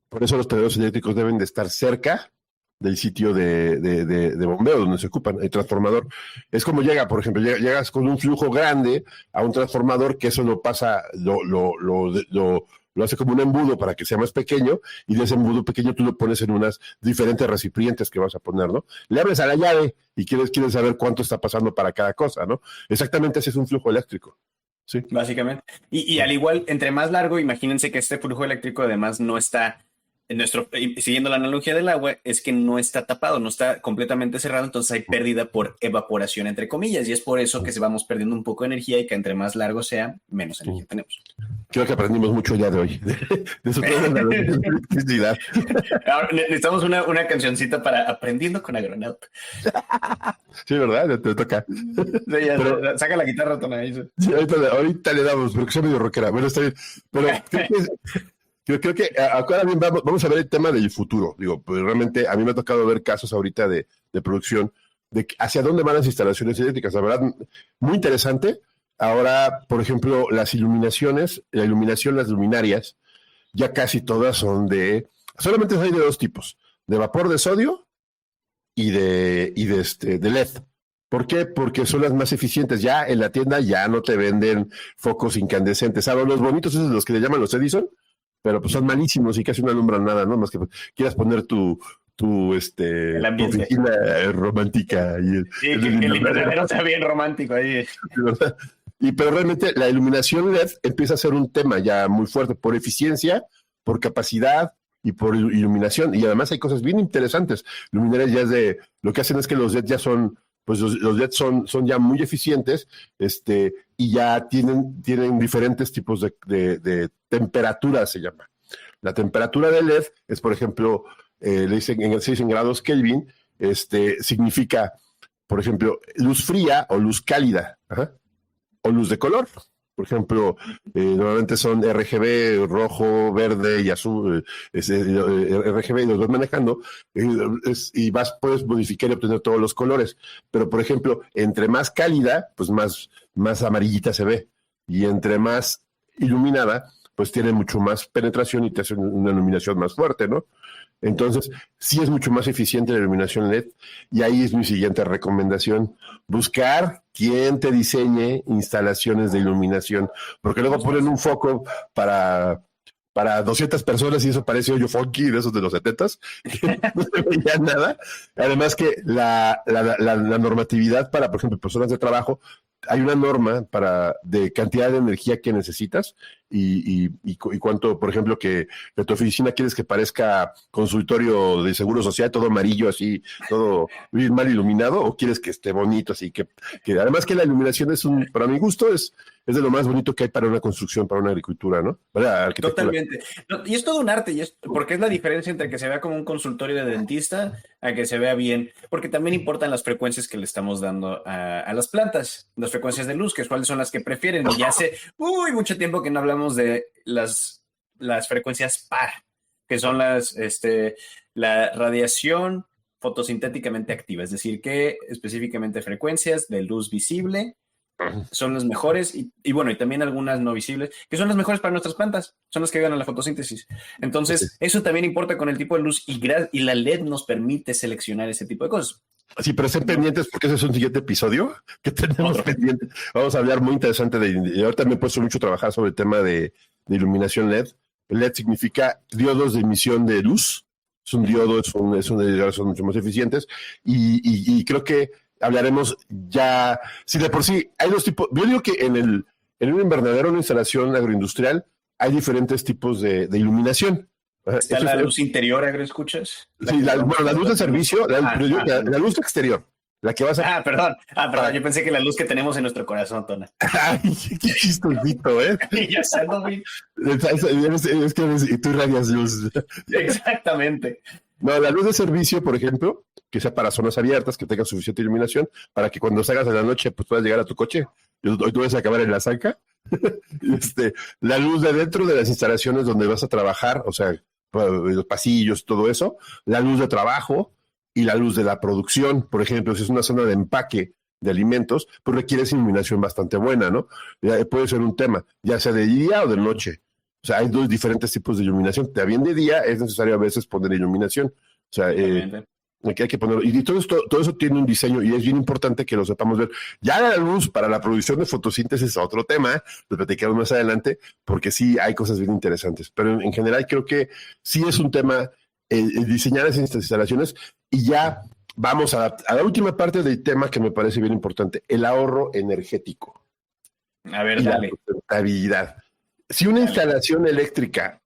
Por eso los tenedores eléctricos deben de estar cerca del sitio de bombeo donde se ocupan el transformador. Es como por ejemplo, llegas con un flujo grande a un transformador que eso lo pasa, lo hace como un embudo para que sea más pequeño, y de ese embudo pequeño tú lo pones en unas diferentes recipientes que vas a poner, ¿no? Le abres a la llave y quieres saber cuánto está pasando para cada cosa, ¿no? Exactamente así es un flujo eléctrico. Sí. Básicamente. Y al igual, entre más largo, imagínense que este flujo eléctrico además no está, siguiendo la analogía del agua, es que no está tapado, no está completamente cerrado, entonces hay pérdida por evaporación, entre comillas, y es por eso que se vamos perdiendo un poco de energía y que entre más largo sea, menos energía tenemos. Creo que aprendimos mucho ya de hoy, de su electricidad. Ahora necesitamos una cancioncita para Aprendiendo con Agronauta. Sí, ¿verdad? Te toca. Pero, saca la guitarra, Tona. Sí, ahorita le damos, pero que sea medio rockera. Bueno, está bien. Pero creo que ahora bien vamos a ver el tema del futuro. Digo, pues realmente a mí me ha tocado ver casos ahorita de producción, de hacia dónde van las instalaciones eléctricas. La verdad, muy interesante. Ahora, por ejemplo, las iluminaciones, las luminarias, ya casi todas son solamente hay de dos tipos, de vapor de sodio y de LED. ¿Por qué? Porque son las más eficientes. Ya en la tienda ya no te venden focos incandescentes. ¿Sabes? Los bonitos esos los que le llaman los Edison, pero pues son malísimos y casi no alumbran nada, ¿no? Más que quieras poner tu El tu ambiente. oficina romántica. Sí, que el invernadero está bien romántico ahí. ¿Verdad? Pero realmente la iluminación LED empieza a ser un tema ya muy fuerte por eficiencia, por capacidad y por iluminación. Y además hay cosas bien interesantes. Luminarias ya lo que hacen es que los LED ya son, pues los LED son ya muy eficientes, y ya tienen diferentes tipos de temperatura, se llama. La temperatura del LED es, por ejemplo, le dicen en 6 grados Kelvin, significa, por ejemplo, luz fría o luz cálida. Ajá. O luz de color. Por ejemplo, normalmente son RGB, rojo, verde y azul, RGB, y los vas manejando, y puedes modificar y obtener todos los colores. Pero, por ejemplo, entre más cálida, pues más amarillita se ve. Y entre más iluminada, pues tiene mucho más penetración y te hace una iluminación más fuerte, ¿no? Entonces, sí es mucho más eficiente la iluminación LED, y ahí es mi siguiente recomendación: buscar quien te diseñe instalaciones de iluminación, porque luego ponen un foco para 200 personas y eso parece hoyo funky de esos de los 70s, que no se veía nada. Además que la normatividad para, por ejemplo, personas de trabajo, hay una norma de cantidad de energía que necesitas y cuánto, por ejemplo, que tu oficina quieres que parezca consultorio de seguro social, todo amarillo así, todo bien mal iluminado, o quieres que esté bonito, así que además que la iluminación para mi gusto, es de lo más bonito que hay para una construcción, para una agricultura, ¿no? Para arquitectura. Totalmente. Y es todo un arte, porque es la diferencia entre que se vea como un consultorio de dentista a que se vea bien, porque también importan las frecuencias que le estamos dando a las plantas, las frecuencias de luz, que cuáles son las que prefieren. Y ya hace mucho tiempo que no hablamos de las frecuencias PAR, que son la radiación fotosintéticamente activa, es decir, que específicamente frecuencias de luz visible son las mejores, y bueno, y también algunas no visibles, que son las mejores para nuestras plantas, son las que ganan la fotosíntesis. Entonces, eso también importa con el tipo de luz, y la LED nos permite seleccionar ese tipo de cosas. Sí, pero estén pendientes, porque ese es un siguiente episodio que tenemos pendiente. Vamos a hablar muy interesante y ahorita me he puesto mucho a trabajar sobre el tema de iluminación LED. LED significa diodos de emisión de luz. Es un diodo, son mucho más eficientes, y creo que hablaremos ya, si de por sí hay dos tipos. Yo digo que en un invernadero, una instalación agroindustrial, hay diferentes tipos de iluminación. ¿Está la luz interior, agroescuchas? Sí, la luz de servicio, la luz exterior, la que vas a... Perdón, yo pensé que la luz que tenemos en nuestro corazón, Tona. Ay, qué chistosito, ¿eh? Ya sabes, güey. Es que tú irradias luz. Exactamente. No, la luz de servicio, por ejemplo, que sea para zonas abiertas, que tenga suficiente iluminación, para que cuando salgas en la noche pues puedas llegar a tu coche. Hoy tú vas a acabar en la zanca. La luz de dentro de las instalaciones donde vas a trabajar, o sea, los pasillos, todo eso, la luz de trabajo y la luz de la producción. Por ejemplo, si es una zona de empaque de alimentos, pues requiere iluminación bastante buena, ¿no? Puede ser un tema, ya sea de día o de noche. O sea, hay dos diferentes tipos de iluminación. También de día es necesario a veces poner iluminación. O sea, hay que ponerlo. Y todo eso tiene un diseño, y es bien importante que lo sepamos ver. Ya la luz para la producción de fotosíntesis es otro tema, lo platicamos más adelante, porque sí hay cosas bien interesantes. Pero en general creo que sí es un tema el diseñar esas instalaciones. Y ya vamos a la última parte del tema que me parece bien importante: el ahorro energético. A ver, dale. La sustentabilidad. Si una instalación eléctrica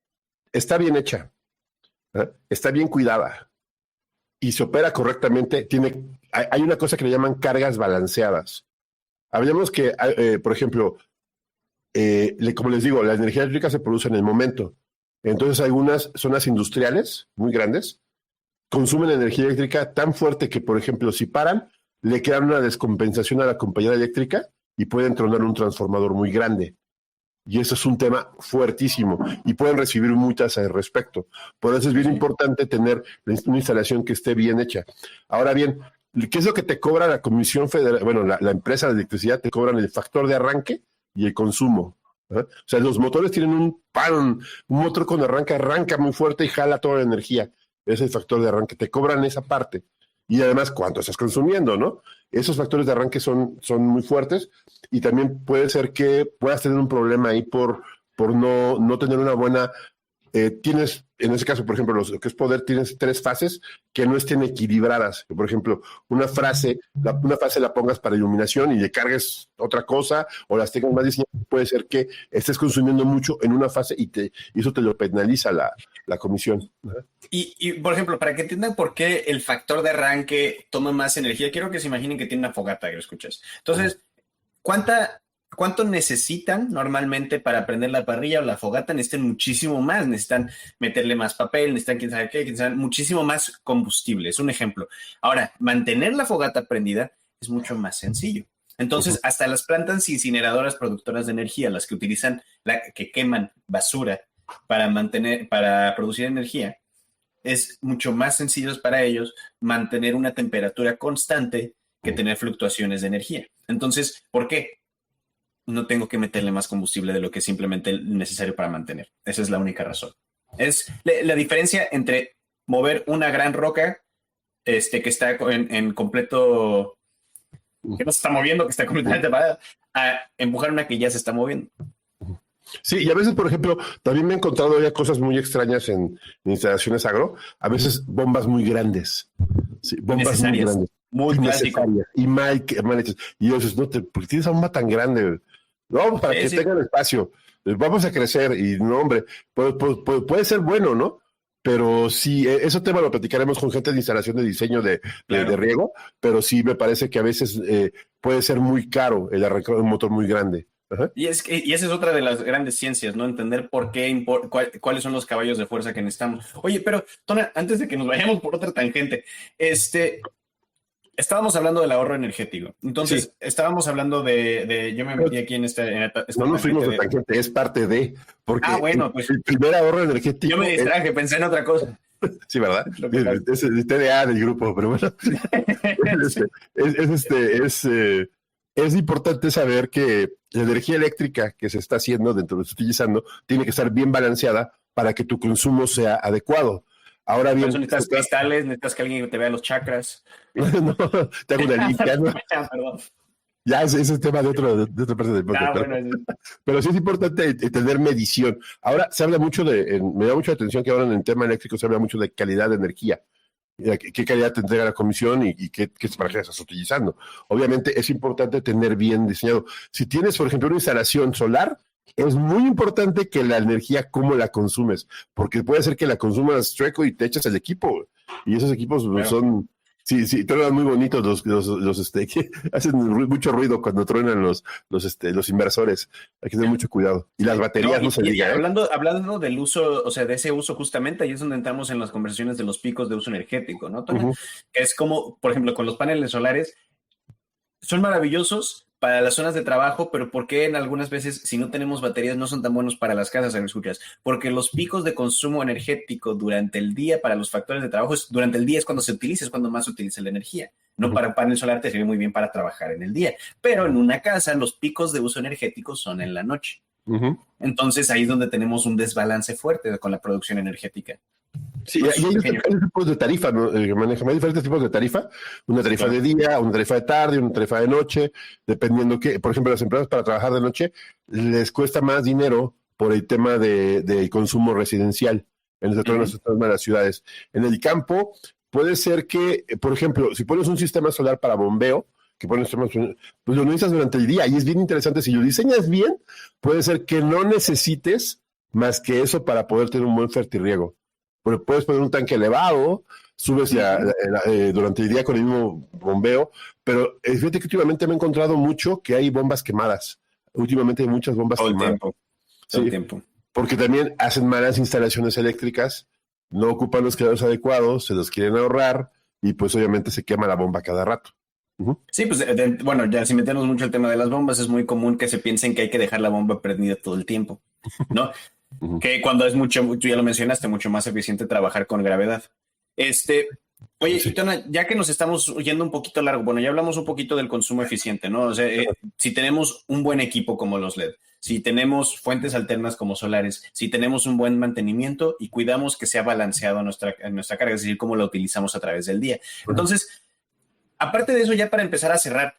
está bien hecha, está bien cuidada y se opera correctamente, hay una cosa que le llaman cargas balanceadas. Hablamos que, por ejemplo, como les digo, la energía eléctrica se produce en el momento. Entonces, algunas zonas industriales muy grandes consumen energía eléctrica tan fuerte que, por ejemplo, si paran, le queda una descompensación a la compañía eléctrica y pueden tronar un transformador muy grande. Y eso es un tema fuertísimo y pueden recibir multas al respecto. Por eso es bien importante tener una instalación que esté bien hecha. Ahora bien, ¿qué es lo que te cobra la Comisión Federal? Bueno, la empresa de electricidad te cobran el factor de arranque y el consumo. O sea, los motores tienen un motor con arranca muy fuerte y jala toda la energía. Es el factor de arranque. Te cobran esa parte. Y además, ¿cuánto estás consumiendo, no? Esos factores de arranque son muy fuertes, y también puede ser que puedas tener un problema ahí por no tener una buena tienes, en ese caso, por ejemplo, lo que es poder, tienes 3 fases que no estén equilibradas. Por ejemplo, una fase la pongas para iluminación y le cargues otra cosa, o las tengas más diseñadas, puede ser que estés consumiendo mucho en una fase y eso te lo penaliza la comisión. Y, por ejemplo, para que entiendan por qué el factor de arranque toma más energía, quiero que se imaginen que tiene una fogata, que lo escuchas. Entonces, ¿cuánto necesitan normalmente para prender la parrilla o la fogata? Necesitan muchísimo más, necesitan meterle más papel, necesitan quién sabe qué, muchísimo más combustible. Es un ejemplo. Ahora, mantener la fogata prendida es mucho más sencillo. Entonces, hasta las plantas incineradoras productoras de energía, las que utilizan, que queman basura para producir energía, es mucho más sencillo para ellos mantener una temperatura constante que tener fluctuaciones de energía. Entonces, ¿por qué? No tengo que meterle más combustible de lo que es simplemente necesario para mantener. Esa es la única razón. Es la diferencia entre mover una gran roca que está en completo, que no se está moviendo, que está completamente parada, a empujar una que ya se está moviendo. Sí, y a veces, por ejemplo, también me he encontrado ya cosas muy extrañas en instalaciones agro, a veces bombas muy grandes, sí, bombas muy grandes, muy innecesarias y mal hechas. Y yo dices, ¿por qué tienes esa bomba tan grande? No, para que tengan espacio, vamos a crecer y no, hombre, puede ser bueno, ¿no? Pero sí, ese tema lo platicaremos con gente de instalación de diseño de riego, pero sí me parece que a veces puede ser muy caro el arrancar un motor muy grande. Ajá. Y esa es otra de las grandes ciencias, ¿no? Entender por qué, cuáles son los caballos de fuerza que necesitamos. Oye, pero, Tona, antes de que nos vayamos por otra tangente, estábamos hablando del ahorro energético. Entonces, estábamos hablando yo me metí aquí en esta no nos fuimos de tangente, es parte de, porque bueno, pues, el primer ahorro energético... Yo me distraje, pensé en otra cosa. Sí, ¿verdad? Es el TDA del grupo, pero bueno. Es importante saber que la energía eléctrica que se está haciendo dentro de lo que se está utilizando tiene que estar bien balanceada para que tu consumo sea adecuado. Ahora bien, necesitas cristales, necesitas que alguien te vea los chakras. No, te hago una limpia, ¿no? Perdón. Ya ese es tema de otra parte del podcast. Pero sí es importante tener medición. Ahora se habla mucho me da mucha atención que ahora en el tema eléctrico se habla mucho de calidad de energía. ¿Qué calidad te entrega la comisión y qué para qué estás utilizando? Obviamente es importante tener bien diseñado. Si tienes, por ejemplo, una instalación solar, es muy importante que la energía, cómo la consumes, porque puede ser que la consumas chueco y te echas el equipo. Y esos equipos son... Sí, truenan muy bonitos los que hacen mucho ruido cuando truenan los inversores. Hay que tener mucho cuidado. Y las baterías no se diga. Hablando del uso, o sea, de ese uso justamente, ahí es donde entramos en las conversaciones de los picos de uso energético, ¿no, Tony? Que es como, por ejemplo, con los paneles solares, son maravillosos para las zonas de trabajo, pero ¿por qué en algunas veces, si no tenemos baterías, no son tan buenos para las casas, escuchas? Porque los picos de consumo energético durante el día para los factores de trabajo, durante el día es cuando se utiliza, es cuando más se utiliza la energía. No para un panel solar te sirve muy bien para trabajar en el día, pero en una casa los picos de uso energético son en la noche. Entonces ahí es donde tenemos un desbalance fuerte con la producción energética. Sí, y hay diferentes tipos de tarifa, ¿no? Hay diferentes tipos de tarifa, una tarifa de día, una tarifa de tarde, una tarifa de noche, dependiendo que, por ejemplo, las empresas para trabajar de noche les cuesta más dinero por el tema de consumo residencial en el sector de las ciudades. En el campo puede ser que, por ejemplo, si pones un sistema solar para bombeo, pues lo necesitas durante el día y es bien interesante. Si lo diseñas bien, puede ser que no necesites más que eso para poder tener un buen fertirriego. Porque puedes poner un tanque elevado, subes durante el día con el mismo bombeo, pero fíjate que últimamente me he encontrado mucho que hay bombas quemadas. Últimamente hay muchas bombas quemadas. Todo el tiempo. Porque también hacen malas instalaciones eléctricas, no ocupan los creadores adecuados, se los quieren ahorrar y pues obviamente se quema la bomba cada rato. Sí, pues bueno, ya si metemos mucho el tema de las bombas, es muy común que se piensen que hay que dejar la bomba prendida todo el tiempo, ¿no? Que cuando es mucho, tú ya lo mencionaste, mucho más eficiente trabajar con gravedad. Oye, sí. Tona, ya que nos estamos yendo un poquito largo, bueno, ya hablamos un poquito del consumo eficiente, ¿no? O sea, si tenemos un buen equipo como los LED, si tenemos fuentes alternas como solares, si tenemos un buen mantenimiento y cuidamos que sea balanceado nuestra carga, es decir, cómo la utilizamos a través del día. Entonces, aparte de eso, ya para empezar a cerrar,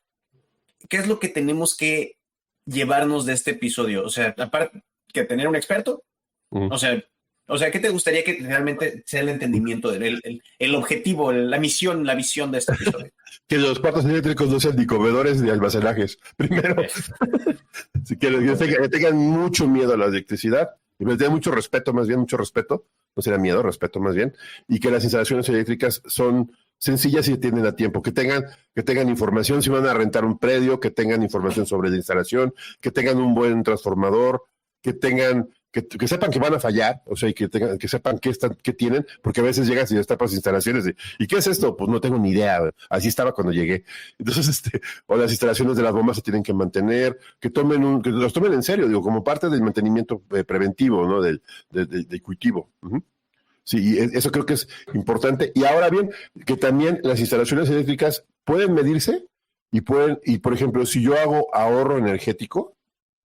¿qué es lo que tenemos que llevarnos de este episodio? O sea, aparte que tener un experto, o sea, O sea, ¿qué te gustaría que realmente sea el entendimiento, el objetivo, la misión, la visión de este episodio? Que los cuartos eléctricos no sean ni comedores ni almacenajes. Primero, si que tengan mucho miedo a la electricidad, y que tengan mucho respeto, no será miedo, respeto más bien, y que las instalaciones eléctricas son sencillas y tienen a tiempo, que tengan información si van a rentar un predio, que tengan información sobre la instalación, que tengan un buen transformador, que sepan que van a fallar, o sea, y que sepan qué tienen, porque a veces llegas y destapas instalaciones ¿y qué es esto? Pues no tengo ni idea, así estaba cuando llegué. Entonces, o las instalaciones de las bombas se tienen que mantener, que los tomen en serio, digo, como parte del mantenimiento preventivo, ¿no? Del cultivo. Uh-huh. Sí, y eso creo que es importante. Y ahora bien, que también las instalaciones eléctricas pueden medirse y por ejemplo, si yo hago ahorro energético,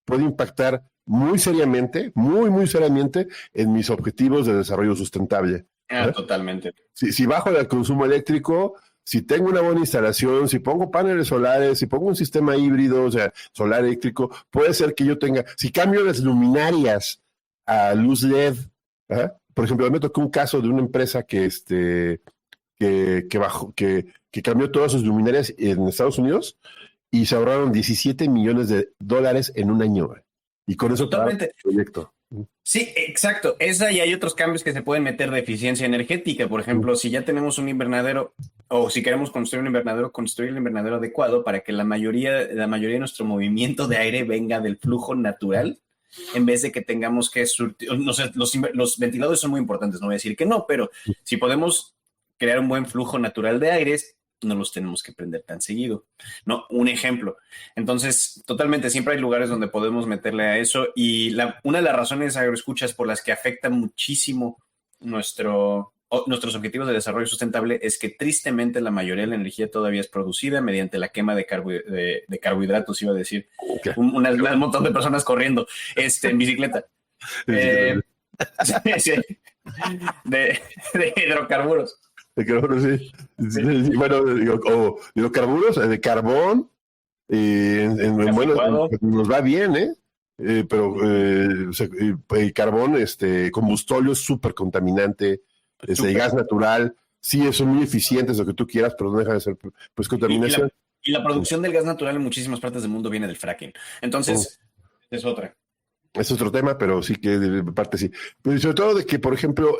puede impactar muy seriamente, muy seriamente en mis objetivos de desarrollo sustentable. Totalmente. Si bajo el consumo eléctrico, si tengo una buena instalación, si pongo paneles solares, si pongo un sistema híbrido, o sea, solar eléctrico, puede ser que yo si cambio las luminarias a luz LED, por ejemplo, me tocó un caso de una empresa que cambió todas sus luminarias en Estados Unidos y se ahorraron $17 millones en un año. Y con eso totalmente el proyecto. Sí, exacto. Esa y hay otros cambios que se pueden meter de eficiencia energética. Por ejemplo, si ya tenemos un invernadero o si queremos construir el invernadero adecuado para que la mayoría de nuestro movimiento de aire venga del flujo natural, en vez de que tengamos que no sé, los ventiladores son muy importantes, no voy a decir que no, pero si podemos crear un buen flujo natural de aires, no los tenemos que prender tan seguido, ¿no? Un ejemplo. Entonces, totalmente, siempre hay lugares donde podemos meterle a eso y una de las razones agroescuchas por las que afecta muchísimo nuestros objetivos de desarrollo sustentable es que tristemente la mayoría de la energía todavía es producida mediante la quema de carbohidratos, iba a decir. Okay. Un montón de personas corriendo en bicicleta. Sí. De hidrocarburos. Sí. Bueno, hidrocarburos, de carbón, bueno, nos va bien, pero el carbón, combustóleo es súper contaminante, gas natural, sí, son muy eficientes, lo que tú quieras, pero no deja de ser, pues, contaminación. Y la producción del gas natural en muchísimas partes del mundo viene del fracking. Entonces, es otra. Es otro tema, pero sí que de parte sí. Pero sobre todo de que, por ejemplo,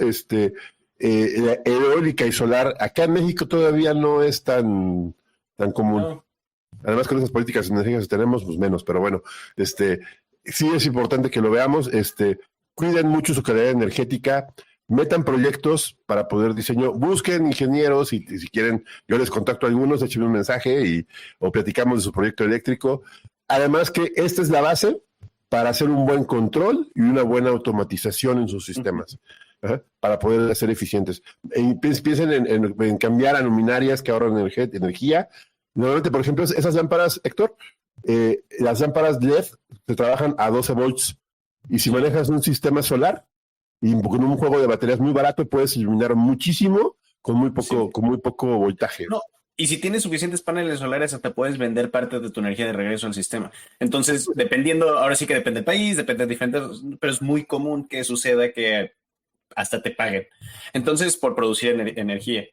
eólica y solar, acá en México todavía no es tan común. No. Además, con esas políticas energéticas que tenemos, pues menos, pero bueno, sí es importante que lo veamos, cuiden mucho su calidad energética, metan proyectos para poder diseño, busquen ingenieros y si quieren, yo les contacto a algunos, échenme un mensaje o platicamos de su proyecto eléctrico. Además que esta es la base para hacer un buen control y una buena automatización en sus sistemas. Para poder ser eficientes. Piensen en cambiar a luminarias que ahorran energía. Normalmente, por ejemplo, esas lámparas, Héctor, las lámparas LED se trabajan a 12 volts. Y si manejas un sistema solar y con un juego de baterías muy barato, puedes iluminar muchísimo con muy poco voltaje. No. Y si tienes suficientes paneles solares, hasta puedes vender parte de tu energía de regreso al sistema. Entonces, dependiendo, ahora sí que depende del país, depende de diferentes, pero es muy común que suceda que hasta te paguen. Entonces, por producir energía.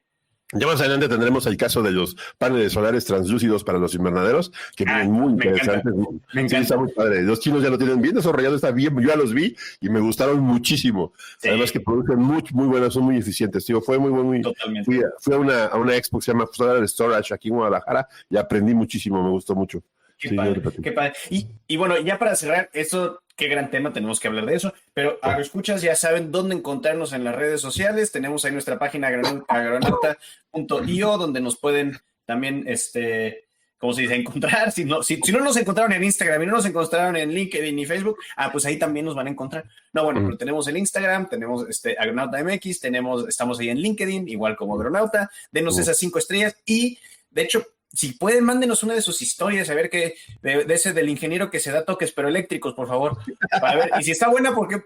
Ya más adelante tendremos el caso de los paneles solares translúcidos para los invernaderos, que vienen muy interesantes. Me encanta. Sí, está muy padre. Los chinos ya lo tienen bien desarrollado, está bien. Yo ya los vi y me gustaron muchísimo. Sí. Además que producen muy buenas, son muy eficientes. Tío, fue muy. Totalmente. Fui a una expo que se llama Solar Storage aquí en Guadalajara y aprendí muchísimo, me gustó mucho. Qué padre. Y bueno, ya para cerrar, qué gran tema, tenemos que hablar de eso, pero agroescuchas ya saben dónde encontrarnos en las redes sociales, tenemos ahí nuestra página agronauta.io donde nos pueden también, ¿cómo se dice? Encontrar, si no nos encontraron en Instagram y no nos encontraron en LinkedIn y Facebook, pues ahí también nos van a encontrar. No, bueno, pero tenemos el Instagram, tenemos Agronauta MX, estamos ahí en LinkedIn, igual como Agronauta, denos esas 5 estrellas y, de hecho, si pueden, mándenos una de sus historias, a ver qué, de ese del ingeniero que se da toques, pero eléctricos, por favor. Para ver, y si está buena, porque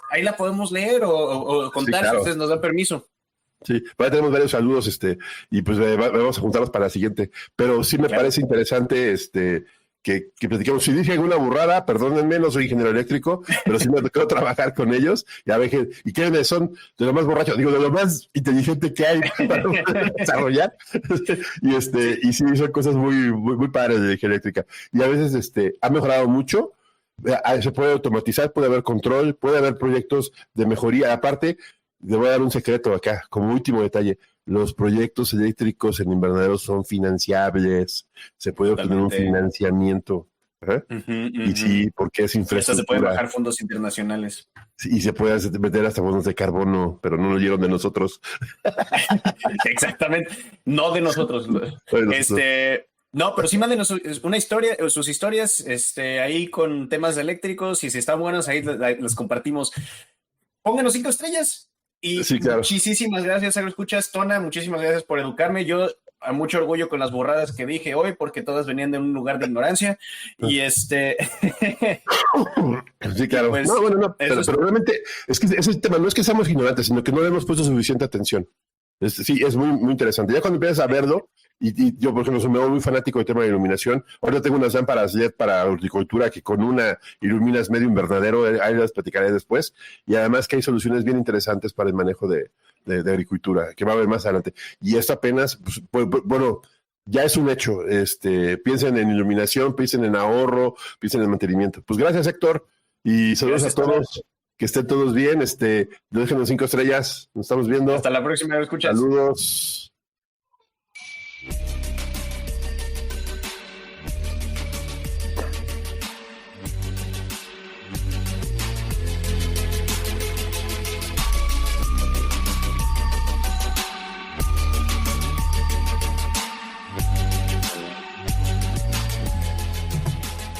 ahí la podemos leer o contar, sí, claro. Si ustedes nos dan permiso. Sí, tenemos varios saludos, y pues vamos a juntarlos para la siguiente. Pero sí me parece interesante, que platicamos. Si dije alguna burrada, perdónenme, no soy ingeniero eléctrico, pero sí me tocó trabajar con ellos. Ya ven, y que son de lo más borracho, digo, de lo más inteligente que hay para desarrollar. Y sí, son cosas muy padres de ingeniería eléctrica. Y a veces ha mejorado mucho. Se puede automatizar, puede haber control, puede haber proyectos de mejoría. Aparte, le voy a dar un secreto acá, como último detalle. Los proyectos eléctricos en invernaderos son financiables, se puede obtener un financiamiento. Y sí, porque es infraestructura. Se pueden bajar fondos internacionales. Sí, y se puede meter hasta bonos de carbono, pero no lo oyeron de nosotros. Exactamente, no de nosotros. No, pero sí mándenos una historia, sus historias ahí con temas eléctricos, y si están buenas, ahí las compartimos. Pónganos 5 estrellas. Y sí, claro. Muchísimas gracias, Agroescuchas. Tona, muchísimas gracias por educarme. Yo a mucho orgullo con las borradas que dije hoy, porque todas venían de un lugar de ignorancia. Y Sí, claro. Pues, no, pero realmente es que ese tema no es que seamos ignorantes, sino que no le hemos puesto suficiente atención. Sí, es muy interesante. Ya cuando empiezas a verlo, y yo, por ejemplo, soy muy fanático del tema de iluminación. Ahora tengo unas lámparas LED para horticultura que con una iluminas medio invernadero, ahí las platicaré después. Y además que hay soluciones bien interesantes para el manejo de agricultura, que va a haber más adelante. Y esto apenas, bueno, ya es un hecho. Piensen en iluminación, piensen en ahorro, piensen en mantenimiento. Pues gracias, Héctor, y saludos a todos. Que estén todos bien. Déjenos 5 estrellas. Nos estamos viendo. Hasta la próxima. Escuchas. Saludos.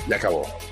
Ya acabó.